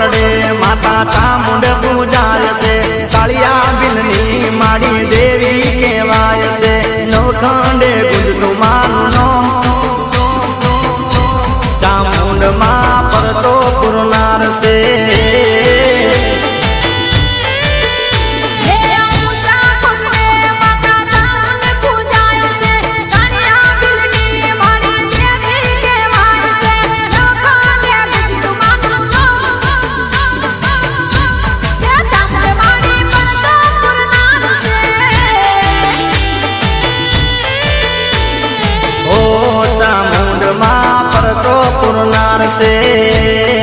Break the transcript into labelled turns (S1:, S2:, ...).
S1: કોટડે માતા ચામુંડ પૂજાય છે કાળિયા બિલની માડી દેવી કહેવાય છે નવખંડે ગુંજતું માનું ચામુંડ માં પરતો પુરનાર છે પુરનાર છે।